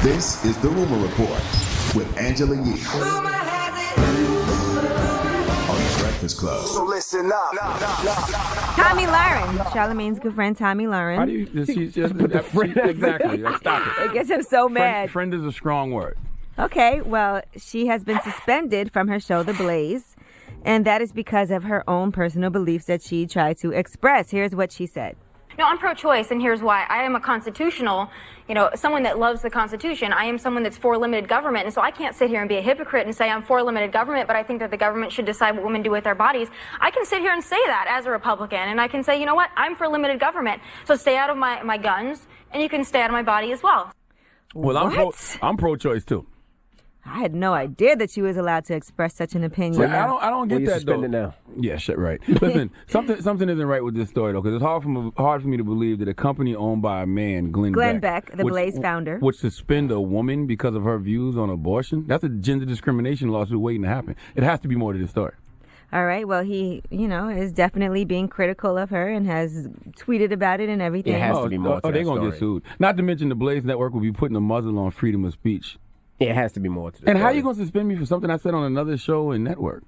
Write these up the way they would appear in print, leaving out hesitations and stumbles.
This is the Rumor Report with Angela Yee on the Breakfast Club. So listen up. Tomi Lahren, Charlamagne's good friend Tomi Lahren. How do you? She's just exactly. Like, stop it. It gets him so mad. Friend is a strong word. Okay, well, she has been suspended from her show, The Blaze, and that is because of her own personal beliefs that she tried to express. Here's what she said. No, I'm pro-choice, and here's why. I am a constitutional, someone that loves the Constitution. I am someone that's for limited government, and so I can't sit here and be a hypocrite and say I'm for limited government, but I think that the government should decide what women do with their bodies. I can sit here and say that as a Republican, and I can say, you know what, I'm for limited government, so stay out of my guns, and you can stay out of my body as well. Well, I'm pro-choice too. I had no idea that she was allowed to express such an opinion. So I don't get that though. Now. Yeah, shit, right. Listen, something isn't right with this story though, because it's hard for me to believe that a company owned by a man, Glenn Beck, the Blaze founder, would suspend a woman because of her views on abortion. That's a gender discrimination lawsuit waiting to happen. It has to be more to this story. All right. Well, he, is definitely being critical of her and has tweeted about it and everything. It has to be more. They're gonna get sued. Not to mention the Blaze Network will be putting a muzzle on freedom of speech. It has to be more to the And story. how are you going to suspend me for something I said on another show and network?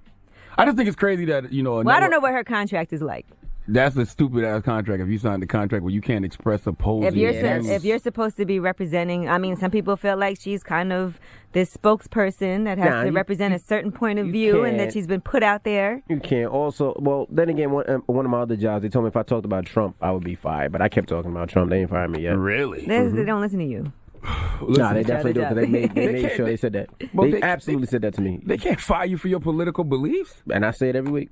I just think it's crazy that, Well, I don't know what her contract is like. That's a stupid-ass contract if you signed the contract where you can't express opposing views. If you're supposed to be representing, some people feel like she's kind of this spokesperson that has to represent a certain point of view and that she's been put out there. You can't also, well, then again, one of my other jobs, they told me if I talked about Trump, I would be fired. But I kept talking about Trump. They didn't fire me yet. Really? They don't listen to you. No, they definitely do because they made sure they said that. They absolutely said that to me. They can't fire you for your political beliefs? And I say it every week.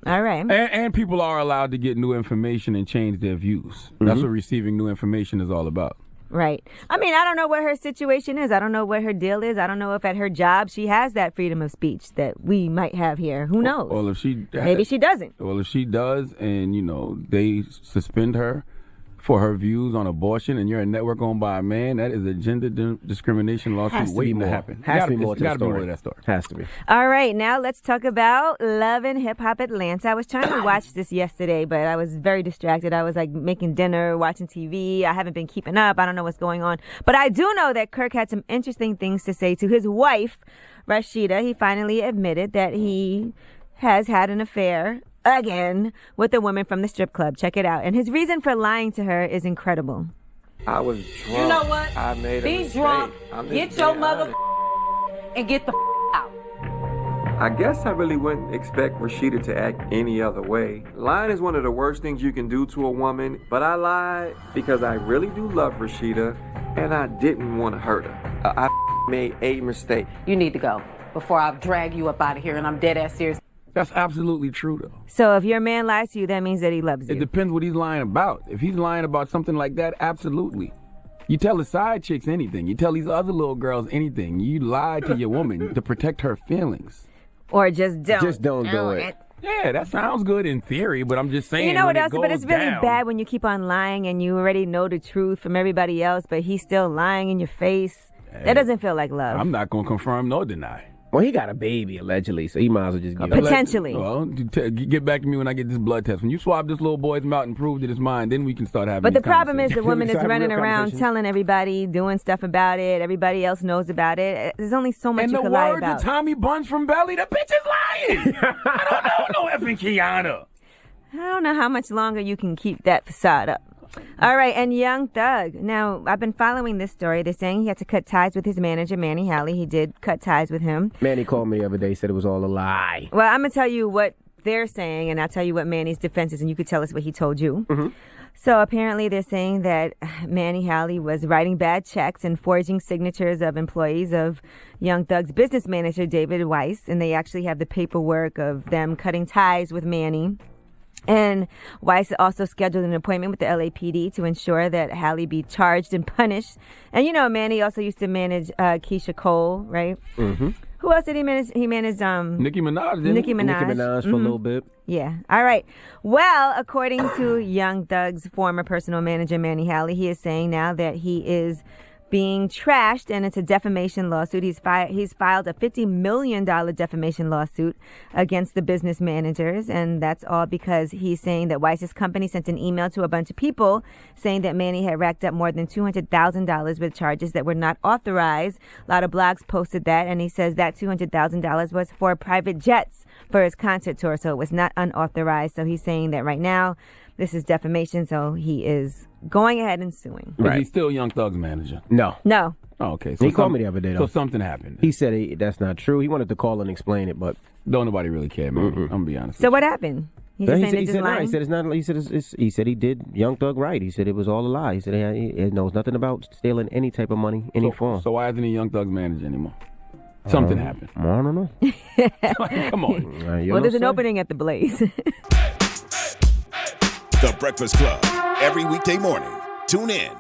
All right. And people are allowed to get new information and change their views. That's what receiving new information is all about. Right. I don't know what her situation is. I don't know what her deal is. I don't know if at her job she has that freedom of speech that we might have here. Who knows? Well, if she maybe she doesn't. Well, if she does, and they suspend her for her views on abortion, and you're a network owned by a man, that is a gender discrimination lawsuit waiting to happen. Has to be more to that story. Has to be. All right, now let's talk about Love and Hip Hop Atlanta. I was trying to watch this yesterday, but I was very distracted. I was making dinner, watching TV. I haven't been keeping up. I don't know what's going on. But I do know that Kirk had some interesting things to say to his wife, Rashida. He finally admitted that he has had an affair again with a woman from the strip club. Check it out. And his reason for lying to her is incredible. I was drunk. You know what? I made a Be mistake. drunk, get your mother and get the out. I guess I really wouldn't expect Rashida to act any other way. Lying is one of the worst things you can do to a woman, but I lied because I really do love Rashida and I didn't want to hurt her. I made a mistake. You need to go before I drag you up out of here, and I'm dead ass serious. That's absolutely true, though. So if your man lies to you, that means that he loves you. It depends what he's lying about. If he's lying about something like that, absolutely. You tell the side chicks anything. You tell these other little girls anything. You lie to your woman to protect her feelings. Or just don't. Just don't do it. Yeah, that sounds good in theory, but I'm just saying. You know what when else? it But it's goes really down, bad when you keep on lying and you already know the truth from everybody else, but he's still lying in your face. That doesn't feel like love. I'm not going to confirm nor deny. Well, he got a baby, allegedly, so he might as well just give it. Potentially. Well, get back to me when I get this blood test. When you swab this little boy's mouth and prove that it's mine, then we can start having But these the problem is the woman is Have a running real around conversation. telling everybody, doing stuff about it. Everybody else knows about it. There's only so much And you the can lie words about. of Tommy Buns from Belly, the bitch is lying. I don't know effing Kiana. I don't know how much longer you can keep that facade up. All right, and Young Thug. Now, I've been following this story. They're saying he had to cut ties with his manager, Manny Halley. He did cut ties with him. Manny called me the other day, said it was all a lie. Well, I'm going to tell you what they're saying, and I'll tell you what Manny's defense is, and you could tell us what he told you. Mm-hmm. So apparently they're saying that Manny Halley was writing bad checks and forging signatures of employees of Young Thug's business manager, David Weiss, and they actually have the paperwork of them cutting ties with Manny. And Weiss also scheduled an appointment with the LAPD to ensure that Halley be charged and punished. And Manny also used to manage Keisha Cole, right? Mm-hmm. Who else did he manage? He managed Nicki Minaj, didn't Nicki he? Minaj. Nicki Minaj for a little bit. Yeah. All right. Well, according to Young Thug's former personal manager, Manny Halley, he is saying now that he is being trashed, and it's a defamation lawsuit. He's filed a $50 million defamation lawsuit against the business managers, and that's all because he's saying that Weiss's company sent an email to a bunch of people saying that Manny had racked up more than $200,000 with charges that were not authorized. A lot of blogs posted that, and he says that $200,000 was for private jets for his concert tour, so it was not unauthorized. So he's saying that right now this is defamation, so he is going ahead and suing. Is he still Young Thug's manager? No. No. Oh, okay. So He called me the other day, though. So something happened. He said that's not true. He wanted to call and explain it, but Don't nobody really care, man. I'm going to be honest So with what happened? He's just saying they're just no, lying? he said it's not. He said he did Young Thug right. He said it was all a lie. He said he knows nothing about stealing any type of money, any form. So why isn't he Young Thug's manager anymore? Something happened. I don't know. Come on. Well, there's an opening at the Blaze. The Breakfast Club. Every weekday morning. Tune in